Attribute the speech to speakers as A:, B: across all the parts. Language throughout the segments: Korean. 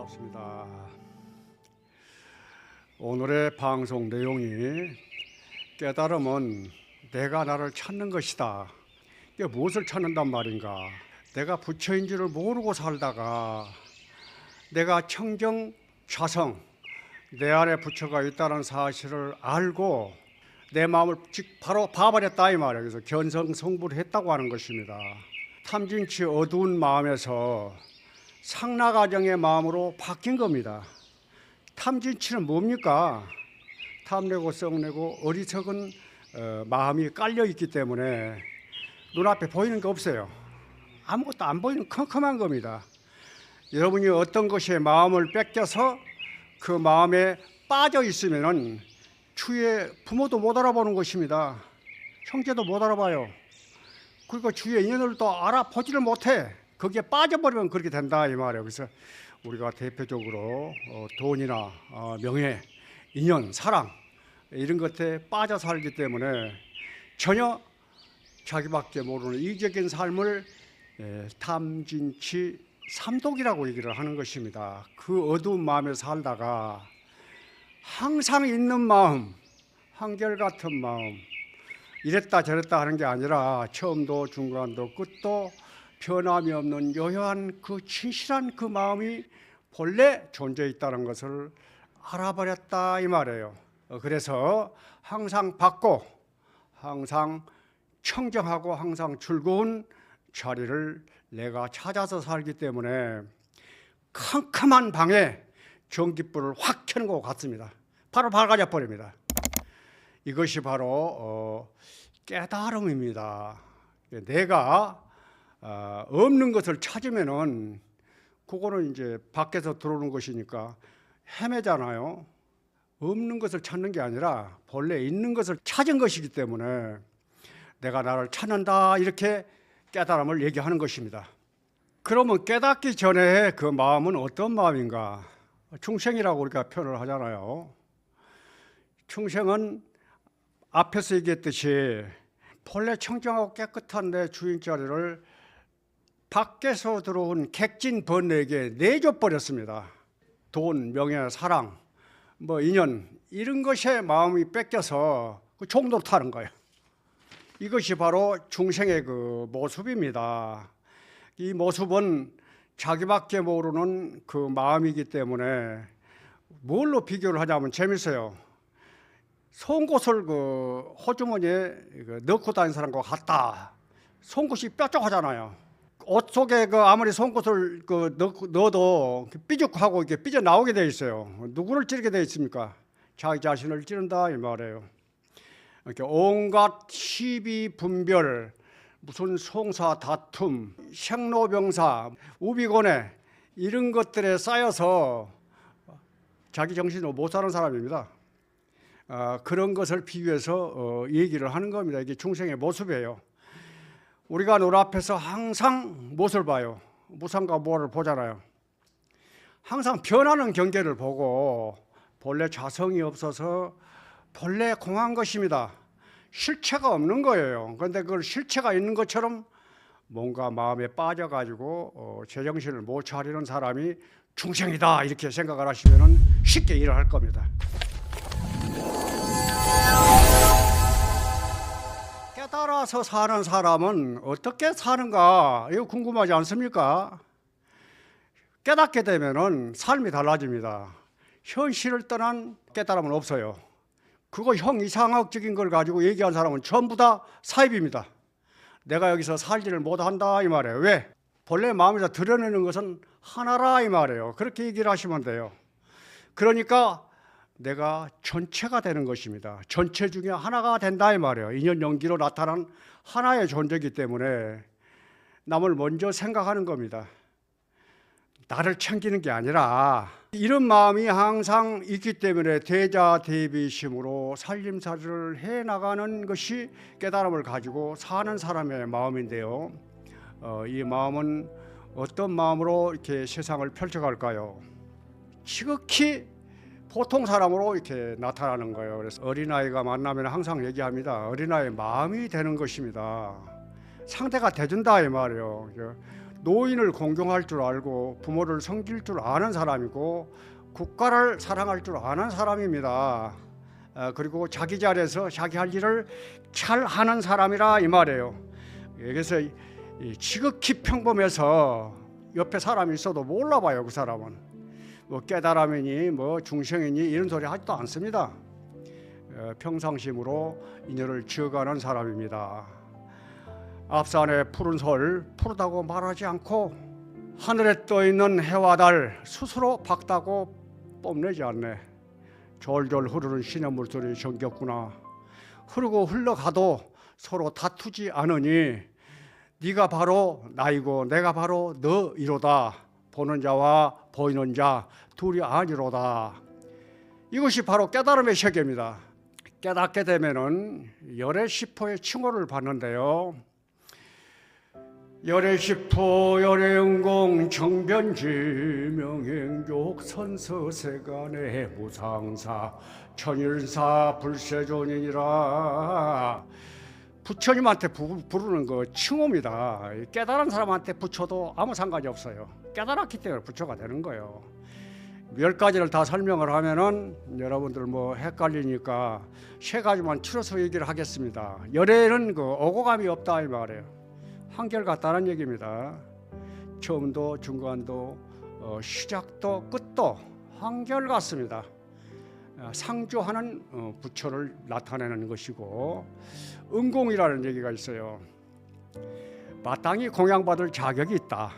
A: 반갑습니다. 오늘의 방송 내용이 깨달음은 내가 나를 찾는 것이다. 이게 무엇을 찾는단 말인가? 내가 부처인 줄을 모르고 살다가 내가 청정 좌성, 내 안에 부처가 있다는 사실을 알고 내 마음을 바로 봐버렸다 이 말이에요. 그래서 견성성불을 했다고 하는 것입니다. 탐진치 어두운 마음에서 상나가정의 마음으로 바뀐 겁니다. 탐진치는 뭡니까? 탐내고 썩내고 어리석은 마음이 깔려있기 때문에 눈앞에 보이는 게 없어요. 아무것도 안 보이는 컴컴한 겁니다. 여러분이 어떤 것에 마음을 뺏겨서 그 마음에 빠져 있으면 주위에 부모도 못 알아보는 것입니다. 형제도 못 알아봐요. 그리고 주위의 인연을 또 알아보지를 못해. 거기에 빠져버리면 그렇게 된다 이 말이에요. 그래서 우리가 대표적으로 돈이나 명예, 인연, 사랑 이런 것에 빠져 살기 때문에 전혀 자기밖에 모르는 이기적인 삶을 탐진치 삼독이라고 얘기를 하는 것입니다. 그 어두운 마음에 살다가 항상 있는 마음, 한결같은 마음, 이랬다 저랬다 하는 게 아니라 처음도 중간도 끝도 변함이 없는 여여한 그 진실한 그 마음이 본래 존재해 있다는 것을 알아버렸다 이 말이에요. 그래서 항상 밝고 항상 청정하고 항상 즐거운 자리를 내가 찾아서 살기 때문에 캄캄한 방에 전깃불을 확 켜는 것 같습니다. 바로 밝아져 버립니다. 이것이 바로 깨달음입니다. 내가 없는 것을 찾으면은 그거는 이제 밖에서 들어오는 것이니까 헤매잖아요. 없는 것을 찾는 게 아니라 본래 있는 것을 찾은 것이기 때문에 내가 나를 찾는다 이렇게 깨달음을 얘기하는 것입니다. 그러면 깨닫기 전에 그 마음은 어떤 마음인가? 중생이라고 우리가 표현을 하잖아요. 중생은 앞에서 얘기했듯이 본래 청정하고 깨끗한 내 주인 자리를 밖에서 들어온 객진 번뇌에게 내줘버렸습니다. 돈, 명예, 사랑, 인연 이런 것에 마음이 뺏겨서 그 종도 타는 거예요. 이것이 바로 중생의 그 모습입니다. 이 모습은 자기밖에 모르는 그 마음이기 때문에 뭘로 비교를 하자면 재밌어요. 송곳을 그 호주머니에 넣고 다니는 사람과 같다. 송곳이 뾰족하잖아요. 옷 속에 그 아무리 송곳을 넣어도 삐죽하고 이렇게 삐져 나오게 돼 있어요. 누구를 찌르게 돼 있습니까? 자기 자신을 찌른다 이 말이에요. 이렇게 온갖 시비 분별, 무슨 송사 다툼, 생로병사, 우비고뇌 이런 것들에 쌓여서 자기 정신으로 못 사는 사람입니다. 그런 것을 비유해서 얘기를 하는 겁니다. 이게 중생의 모습이에요. 우리가 눈앞에서 항상 무엇을 봐요? 무상과 무아를 보잖아요. 항상 변하는 경계를 보고 본래 자성이 없어서 본래 공한 것입니다. 실체가 없는 거예요. 그런데 그걸 실체가 있는 것처럼 뭔가 마음에 빠져가지고 제정신을 못 차리는 사람이 중생이다 이렇게 생각을 하시면 쉽게 일을 할 겁니다. 깨달아서 사는 사람은 어떻게 사는가 이거 궁금하지 않습니까? 깨닫게 되면은 삶이 달라집니다. 현실을 떠난 깨달음은 없어요. 그거 형이상학적인 걸 가지고 얘기한 사람은 전부 다 사입입니다. 내가 여기서 살지를 못한다 이 말이에요. 왜? 본래 마음에서 드러내는 것은 하나라 이 말이에요. 그렇게 얘기를 하시면 돼요. 그러니까 내가 전체가 되는 것입니다. 전체 중에 하나가 된다 이 말이에요. 인연 연기로 나타난 하나의 존재이기 때문에 남을 먼저 생각하는 겁니다. 나를 챙기는 게 아니라 이런 마음이 항상 있기 때문에 대자대비심으로 살림살이를 해나가는 것이 깨달음을 가지고 사는 사람의 마음인데요. 이 마음은 어떤 마음으로 이렇게 세상을 펼쳐갈까요? 지극히 보통 사람으로 이렇게 나타나는 거예요. 그래서 어린아이가 만나면 항상 얘기합니다. 어린아이의 마음이 되는 것입니다. 상대가 돼준다 이 말이에요. 노인을 공경할 줄 알고 부모를 섬길 줄 아는 사람이고 국가를 사랑할 줄 아는 사람입니다. 그리고 자기 자리에서 자기 할 일을 잘 하는 사람이라 이 말이에요. 그래서 지극히 평범해서 옆에 사람이 있어도 몰라봐요. 그 사람은 뭐 깨달음이니 뭐 중생이니 이런 소리 하지도 않습니다. 평상심으로 인연을 지어가는 사람입니다. 앞산의 푸른 솔 푸르다고 말하지 않고 하늘에 떠있는 해와 달 스스로 밝다고 뽐내지 않네. 졸졸 흐르는 시냇물 소리 정겹구나. 흐르고 흘러가도 서로 다투지 않으니 네가 바로 나이고 내가 바로 너이로다. 보는 자와 보이는 자 둘이 아니로다. 이것이 바로 깨달음의 세계입니다. 깨닫게 되면은 열애시포의 칭호를 받는데요. 열애시포 열애응공 정변지 명행족 선서세간의 무상사 천일사 불세존이니라. 부처님한테 부르는 거 칭호입니다. 깨달은 사람한테 부처도 아무 상관이 없어요. 깨달았기 때문에 부처가 되는 거예요. 10가지를 다 설명을 하면은 여러분들 뭐 헷갈리니까 3가지만 추려서 얘기를 하겠습니다. 열애는 그 오고감이 없다 이 말이에요. 한결같다는 얘기입니다. 처음도 중간도 시작도 끝도 한결같습니다. 상주하는 부처를 나타내는 것이고, 응공이라는 얘기가 있어요. 마땅히 공양받을 자격이 있다.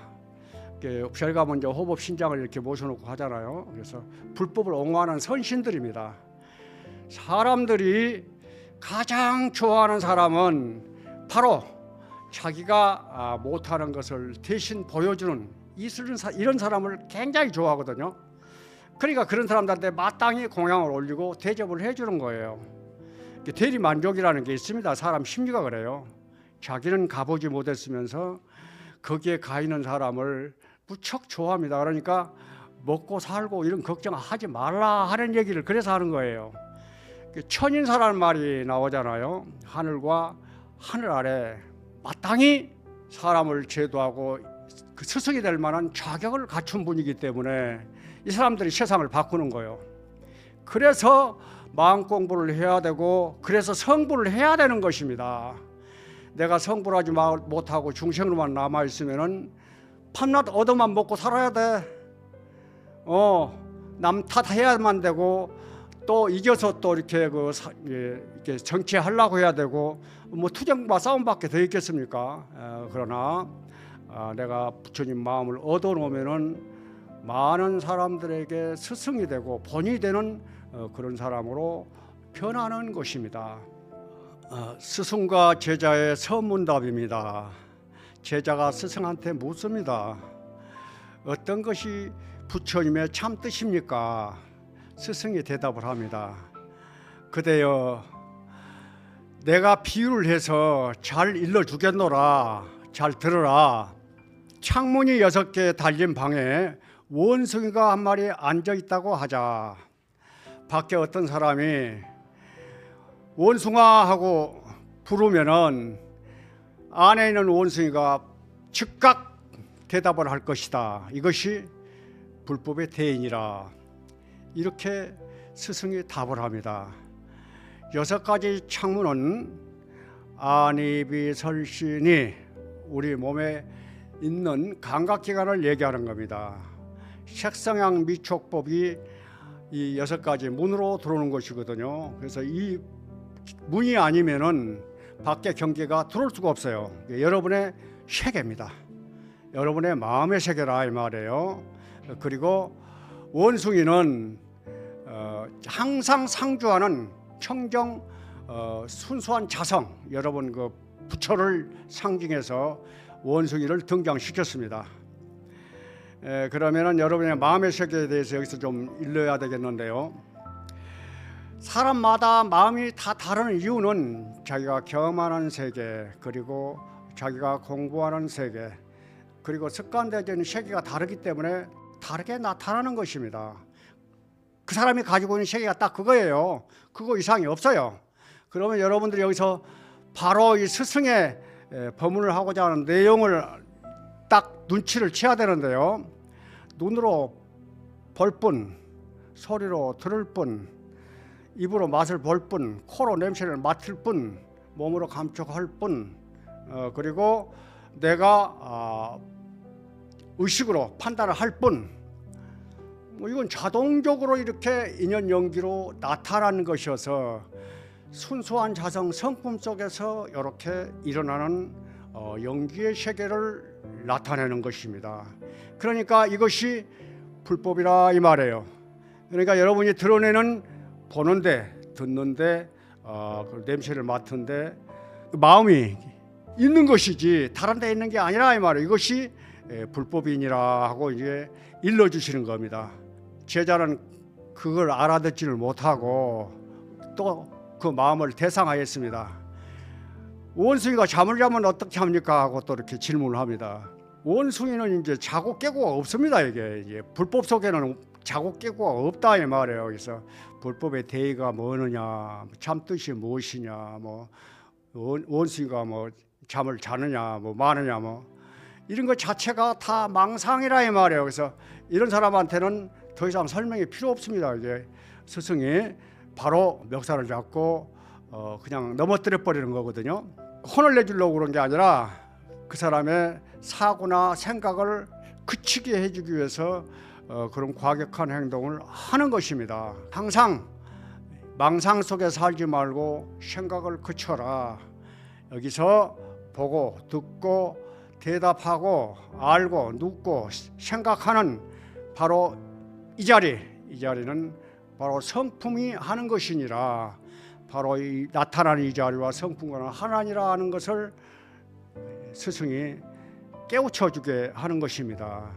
A: 저희가 먼저 호법신장을 이렇게 모셔놓고 하잖아요. 그래서 불법을 옹호하는 선신들입니다. 사람들이 가장 좋아하는 사람은 바로 자기가 못하는 것을 대신 보여주는 이런 사람을 굉장히 좋아하거든요. 그러니까 그런 사람들한테 마땅히 공양을 올리고 대접을 해주는 거예요. 대리만족이라는 게 있습니다. 사람 심리가 그래요. 자기는 가보지 못했으면서 거기에 가 있는 사람을 무척 좋아합니다. 그러니까 먹고 살고 이런 걱정하지 말라 하는 얘기를 그래서 하는 거예요. 천인사라는 말이 나오잖아요. 하늘과 하늘 아래 마땅히 사람을 제도하고 그 스승이 될 만한 자격을 갖춘 분이기 때문에 이 사람들이 세상을 바꾸는 거예요. 그래서 마음 공부를 해야 되고 그래서 성불을 해야 되는 것입니다. 내가 성불을 하지 못하고 중생으로만 남아있으면 밤낮 얻어만 먹고 살아야 돼. 남 탓해야만 되고 또 이겨서 또 이렇게 이렇게 정치하려고 해야 되고 뭐 투쟁과 싸움밖에 더 있겠습니까? 그러나 내가 부처님 마음을 얻어놓으면은 많은 사람들에게 스승이 되고 본이 되는 그런 사람으로 변하는 것입니다. 스승과 제자의 서문답입니다. 제자가 스승한테 묻습니다. 어떤 것이 부처님의 참 뜻입니까? 스승이 대답을 합니다. 그대여, 내가 비유를 해서 잘 일러주겠노라. 잘 들으라. 창문이 6개 달린 방에 원숭이가 한 마리 앉아 있다고 하자. 밖에 어떤 사람이 원숭아 하고 부르면은 안에 있는 원숭이가 즉각 대답을 할 것이다. 이것이 불법의 대인이라. 이렇게 스승이 답을 합니다. 6가지 창문은 안이비설신이 우리 몸에 있는 감각기관을 얘기하는 겁니다. 색성향 미촉법이 이 6가지 문으로 들어오는 것이거든요. 그래서 이 문이 아니면은 밖에 경계가 들어올 수가 없어요. 여러분의 세계입니다. 여러분의 마음의 세계라 이 말이에요. 그리고 원숭이는 항상 상주하는 청정 순수한 자성, 여러분 그 부처를 상징해서 원숭이를 등장시켰습니다. 그러면은 여러분의 마음의 세계에 대해서 여기서 좀 일러야 되겠는데요. 사람마다 마음이 다 다른 이유는 자기가 경험하는 세계, 그리고 자기가 공부하는 세계, 그리고 습관되어진 세계가 다르기 때문에 다르게 나타나는 것입니다. 그 사람이 가지고 있는 세계가 딱 그거예요. 그거 이상이 없어요. 그러면 여러분들이 여기서 바로 이 스승의 법문을 하고자 하는 내용을 딱 눈치를 채야 되는데요. 눈으로 볼 뿐, 소리로 들을 뿐, 입으로 맛을 볼 뿐, 코로 냄새를 맡을 뿐, 몸으로 감촉할 뿐, 그리고 내가 의식으로 판단을 할 뿐, 이건 자동적으로 이렇게 인연 연기로 나타나는 것이어서 순수한 자성 성품 속에서 이렇게 일어나는 연기의 세계를 나타내는 것입니다. 그러니까 이것이 불법이라 이 말이에요. 그러니까 여러분이 드러내는 보는데, 듣는데, 그 냄새를 맡는데 마음이 있는 것이지 다른 데 있는 게 아니라 이 말이에요. 이것이 불법이니라 하고 이제 일러주시는 겁니다. 제자는 그걸 알아듣지를 못하고 또 그 마음을 대상하였습니다. 원숭이가 잠을 자면 어떻게 합니까? 하고 또 이렇게 질문을 합니다. 원숭이는 이제 자고 깨고가 없습니다. 이게 불법 속에는 자고 깨고가 없다 이 말이에요. 그래서 불법의 대의가 뭐느냐, 참뜻이 무엇이냐, 뭐 원숭이가 뭐 잠을 자느냐, 뭐 마느냐, 뭐 이런 것 자체가 다 망상이라 이 말이에요. 그래서 이런 사람한테는 더 이상 설명이 필요 없습니다. 이제 스승이 바로 멱살을 잡고 그냥 넘어뜨려 버리는 거거든요. 혼을 내주려고 그런 게 아니라 그 사람의 사고나 생각을 그치게 해주기 위해서 그런 과격한 행동을 하는 것입니다. 항상 망상 속에 살지 말고 생각을 그쳐라. 여기서 보고 듣고 대답하고 알고 눕고 생각하는 바로 이 자리는 바로 성품이 하는 것이니라. 바로 이 나타나는 이 자리와 성품과는 하나니라 하는 것을 스승이 깨우쳐 주게 하는 것입니다.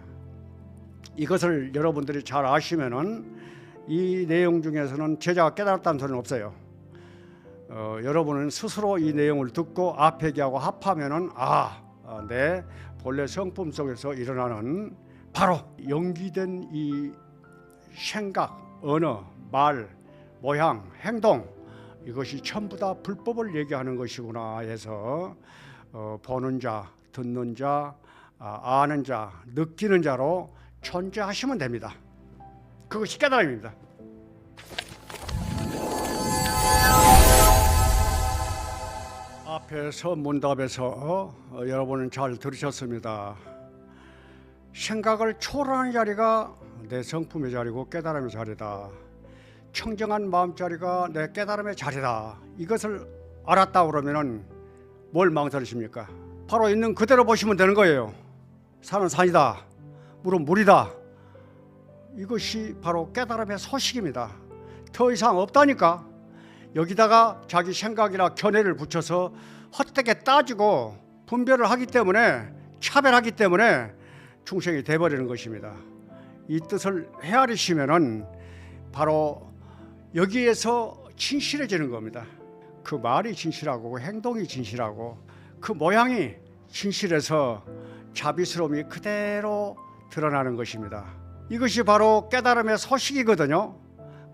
A: 이것을 여러분들이 잘 아시면은 이 내용 중에서는 제자가 깨달았다는 소리는 없어요. 여러분은 스스로 이 내용을 듣고 앞에기하고 합하면은 내 본래 성품 속에서 일어나는 바로 연기된 이 생각, 언어, 말, 모양, 행동, 이것이 전부 다 불법을 얘기하는 것이구나 해서 보는 자, 듣는 자, 아는 자, 느끼는 자로 존재하시면 됩니다. 그것이 깨달음입니다. 앞에서 문답에서 여러분은 잘 들으셨습니다. 생각을 초월하는 자리가 내 성품의 자리고 깨달음의 자리다. 청정한 마음 자리가 내 깨달음의 자리다. 이것을 알았다 그러면은 뭘 망설이십니까? 바로 있는 그대로 보시면 되는 거예요. 산은 산이다, 물은 물이다. 이것이 바로 깨달음의 소식입니다. 더 이상 없다니까. 여기다가 자기 생각이나 견해를 붙여서 헛되게 따지고 분별을 하기 때문에, 차별하기 때문에 중생이 돼버리는 것입니다. 이 뜻을 헤아리시면은 바로 여기에서 진실해지는 겁니다. 그 말이 진실하고 행동이 진실하고 그 모양이 진실해서 자비스러움이 그대로 드러나는 것입니다. 이것이 바로 깨달음의 소식이거든요.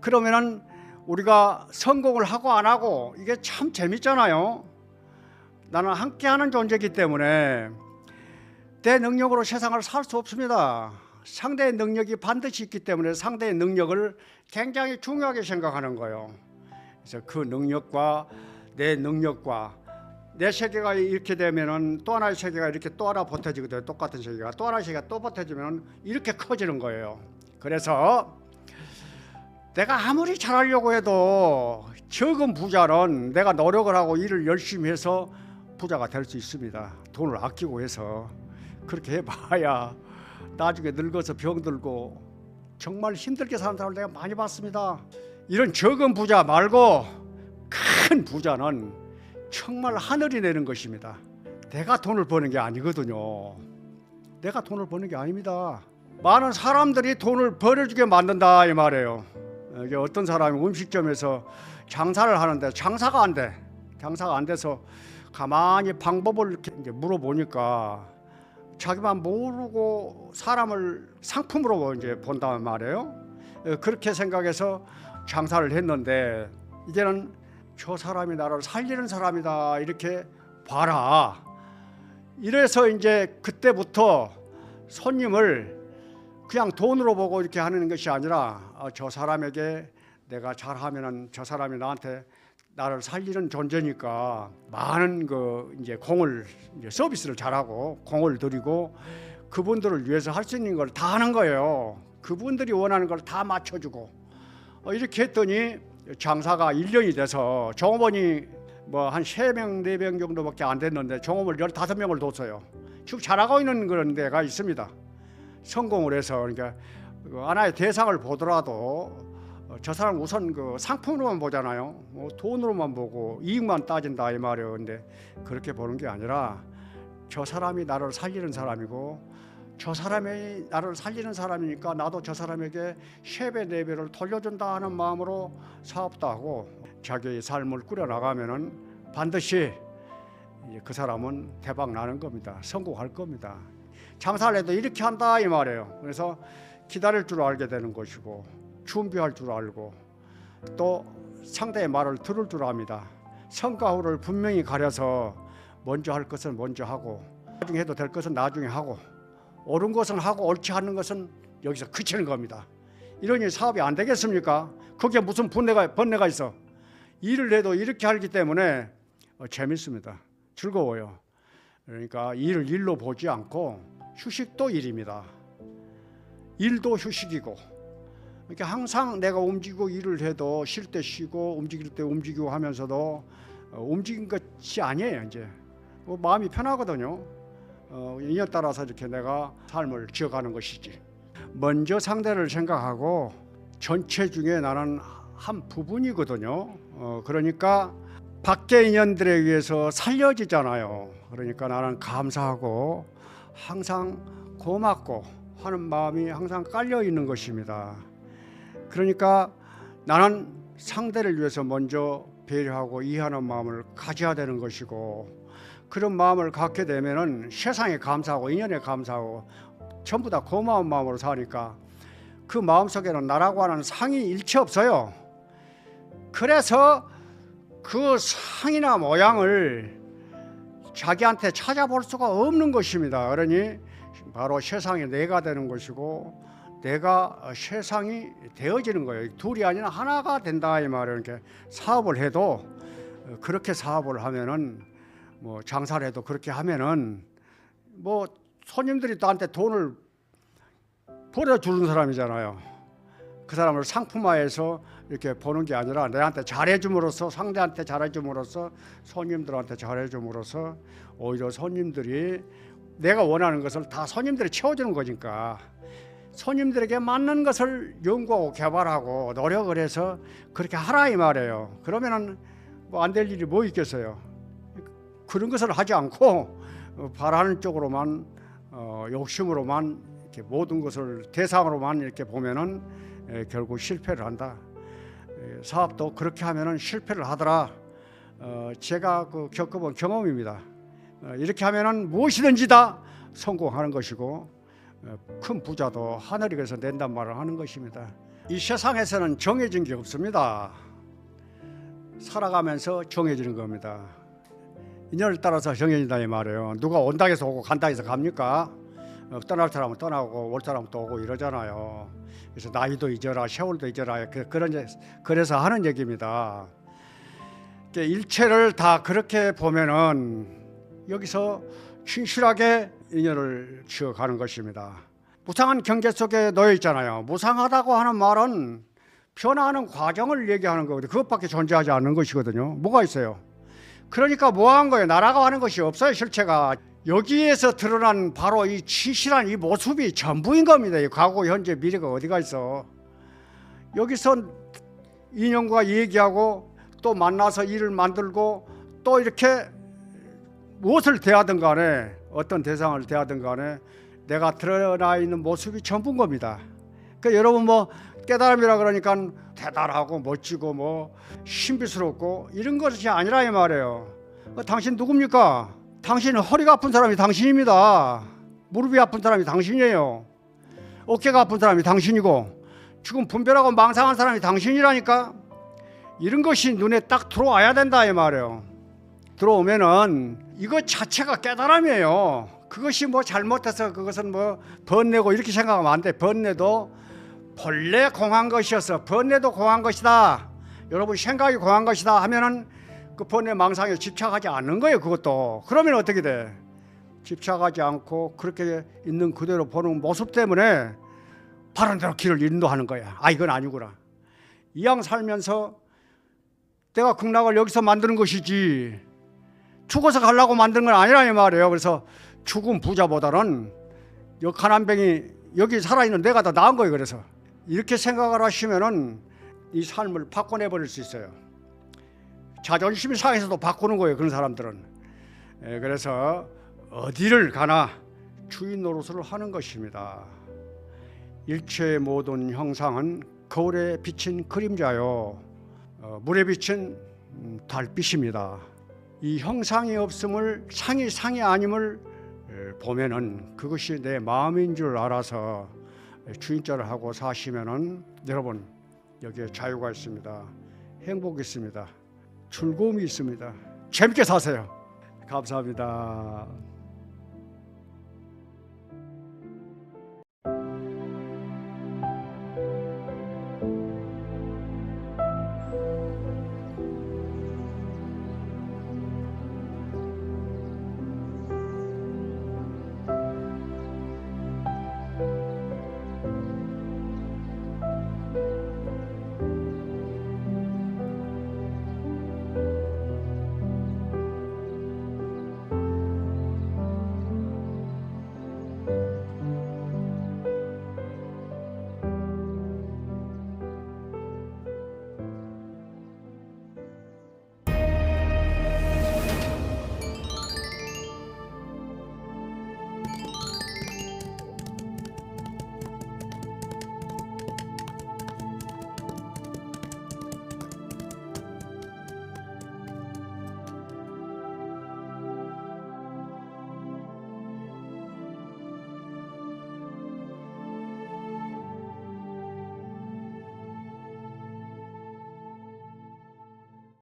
A: 그러면은 우리가 성공을 하고 안 하고 이게 참 재밌잖아요. 나는 함께하는 존재이기 때문에 내 능력으로 세상을 살 수 없습니다. 상대의 능력이 반드시 있기 때문에 상대의 능력을 굉장히 중요하게 생각하는 거예요. 그래서 그 능력과 내 능력과 내 세계가 이렇게 되면은 또 하나의 세계가 이렇게 또 하나 보태지거든요. 똑같은 세계가 또 하나의 세계가 또 보태지면 이렇게 커지는 거예요. 그래서 내가 아무리 잘하려고 해도 적은 부자는 내가 노력을 하고 일을 열심히 해서 부자가 될 수 있습니다. 돈을 아끼고 해서. 그렇게 해봐야 나중에 늙어서 병들고 정말 힘들게 사는 사람을 내가 많이 봤습니다. 이런 적은 부자 말고 큰 부자는 정말 하늘이 내는 것입니다. 내가 돈을 버는 게 아니거든요. 내가 돈을 버는 게 아닙니다. 많은 사람들이 돈을 벌어주게 만든다 이 말이에요. 이게 어떤 사람이 음식점에서 장사를 하는데 장사가 안 돼. 장사가 안 돼서 가만히 방법을 이렇게 이제 물어보니까 자기만 모르고 사람을 상품으로 이제 본단 말이에요. 그렇게 생각해서 장사를 했는데 이제는 저 사람이 나를 살리는 사람이다 이렇게 봐라. 이래서 이제 그때부터 손님을 그냥 돈으로 보고 이렇게 하는 것이 아니라 저 사람에게 내가 잘하면은 저 사람이 나를 살리는 존재니까 많은 이제 공을 이제 서비스를 잘하고 공을 들이고 그분들을 위해서 할 수 있는 걸 다 하는 거예요. 그분들이 원하는 걸 다 맞춰주고 이렇게 했더니 장사가 1년이 돼서 종업원이 뭐 한 3명, 4명 정도밖에 안 됐는데 종업을 15명을 뒀어요. 지금 잘하고 있는 그런 데가 있습니다. 성공을 해서 그러니까 하나의 대상을 보더라도 저 사람 우선 그 상품으로만 보잖아요. 돈으로만 보고 이익만 따진다 이 말이에요. 근데 그렇게 보는 게 아니라 저 사람이 나를 살리는 사람이고 저 사람이 나를 살리는 사람이니까 나도 저 사람에게 3배, 4배를 돌려준다 하는 마음으로 사업도 하고 자기의 삶을 꾸려나가면은 반드시 그 사람은 대박 나는 겁니다. 성공할 겁니다. 장사를 해도 이렇게 한다 이 말이에요. 그래서 기다릴 줄 알게 되는 것이고 준비할 줄 알고 또 상대의 말을 들을 줄 압니다. 성과 후를 분명히 가려서 먼저 할 것은 먼저 하고 나중에 해도 될 것은 나중에 하고 옳은 것은 하고 옳지 않은 것은 여기서 그치는 겁니다. 이러니 사업이 안 되겠습니까? 거기에 무슨 번뇌가 있어. 일을 해도 이렇게 하기 때문에 재밌습니다. 즐거워요. 그러니까 일을 일로 보지 않고 휴식도 일입니다. 일도 휴식이고 그러니까 항상 내가 움직이고 일을 해도 쉴 때 쉬고 움직일 때 움직이고 하면서도 움직인 것이 아니에요. 이제 마음이 편하거든요. 이에 따라서 이렇게 내가 삶을 지어가는 것이지. 먼저 상대를 생각하고 전체 중에 나는 한 부분이거든요. 그러니까 밖의 인연들에 의해서 살려지잖아요. 그러니까 나는 감사하고 항상 고맙고 하는 마음이 항상 깔려 있는 것입니다. 그러니까 나는 상대를 위해서 먼저 배려하고 이해하는 마음을 가져야 되는 것이고 그런 마음을 갖게 되면은 세상에 감사하고 인연에 감사하고 전부 다 고마운 마음으로 사니까 그 마음속에는 나라고 하는 상이 일체 없어요. 그래서 그 상이나 모양을 자기한테 찾아볼 수가 없는 것입니다. 그러니 바로 세상이 내가 되는 것이고 내가 세상이 되어지는 거예요. 둘이 아니라 하나가 된다 이 말이에요. 이렇게 사업을 해도 그렇게 사업을 하면은 뭐 장사를 해도 그렇게 하면은 뭐 손님들이 나한테 돈을 벌어주는 사람이잖아요. 그 사람을 상품화해서 이렇게 보는 게 아니라 내한테 잘해줌으로써 상대한테 잘해줌으로써 손님들한테 잘해줌으로써 오히려 손님들이 내가 원하는 것을 다 손님들이 채워주는 거니까 손님들에게 맞는 것을 연구하고 개발하고 노력을 해서 그렇게 하라 이 말이에요. 그러면은 뭐 안 될 일이 뭐 있겠어요. 그런 것을 하지 않고 바라는 쪽으로만 욕심으로만 이렇게 모든 것을 대상으로만 이렇게 보면은 결국 실패를 한다. 사업도 그렇게 하면은 실패를 하더라. 제가 겪어본 경험입니다. 이렇게 하면은 무엇이든지 다 성공하는 것이고 큰 부자도 하늘에서 낸단 말을 하는 것입니다. 이 세상에서는 정해진 게 없습니다. 살아가면서 정해지는 겁니다. 인연을 따라서 정해진다 이 말이에요. 누가 온다 해서 오고 간다 해서 갑니까? 떠날 사람은 떠나고 올 사람은 또 오고 이러잖아요. 그래서 나이도 잊어라 세월도 잊어라 그래서 하는 얘기입니다. 일체를 다 그렇게 보면은 여기서 충실하게 인연을 지어가는 것입니다. 무상한 경제 속에 놓여 있잖아요. 무상하다고 하는 말은 변화하는 과정을 얘기하는 거거든요. 그것밖에 존재하지 않는 것이거든요. 뭐가 있어요? 그러니까 뭐한 거예요? 나라고 하는 것이 없어요. 실체가 여기에서 드러난 바로 이 진실한 이 모습이 전부인 겁니다. 이 과거, 현재, 미래가 어디가 있어? 여기서 인연과 얘기하고 또 만나서 일을 만들고 또 이렇게 무엇을 대하든 간에 어떤 대상을 대하든 간에 내가 드러나 있는 모습이 전부인 겁니다. 그러니까 여러분 뭐 깨달음이라 그러니까 대단하고 멋지고 뭐 신비스럽고 이런 것이 아니라 이 말이에요. 당신 누굽니까? 당신은 허리가 아픈 사람이 당신입니다. 무릎이 아픈 사람이 당신이에요. 어깨가 아픈 사람이 당신이고 지금 분별하고 망상한 사람이 당신이라니까. 이런 것이 눈에 딱 들어와야 된다 이 말이에요. 들어오면은 이것 자체가 깨달음이에요. 그것이 뭐 잘못해서 그것은 뭐 번뇌고 이렇게 생각하면 안 돼. 번뇌도 본래 공한 것이어서 번뇌도 공한 것이다. 여러분 생각이 공한 것이다 하면은 그 번뇌 망상에 집착하지 않는 거예요. 그것도. 그러면 어떻게 돼? 집착하지 않고 그렇게 있는 그대로 보는 모습 때문에 바른 대로 길을 인도하는 거야. 아, 이건 아니구나. 이왕 살면서 내가 극락을 여기서 만드는 것이지 죽어서 가려고 만든 건 아니라 이 말이에요. 그래서 죽은 부자보다는 여 가난뱅이 여기 살아있는 내가 더 나은 거예요. 그래서 이렇게 생각을 하시면은 이 삶을 바꿔내 버릴 수 있어요. 자존심이 상해서도 바꾸는 거예요. 그런 사람들은. 그래서 어디를 가나 주인 노릇을 하는 것입니다. 일체의 모든 형상은 거울에 비친 그림자요, 물에 비친 달빛입니다. 이 형상이 없음을 상이 아님을 보면은 그것이 내 마음인 줄 알아서 주인자를 하고 사시면은 여러분 여기에 자유가 있습니다. 행복이 있습니다. 즐거움이 있습니다. 재밌게 사세요. 감사합니다.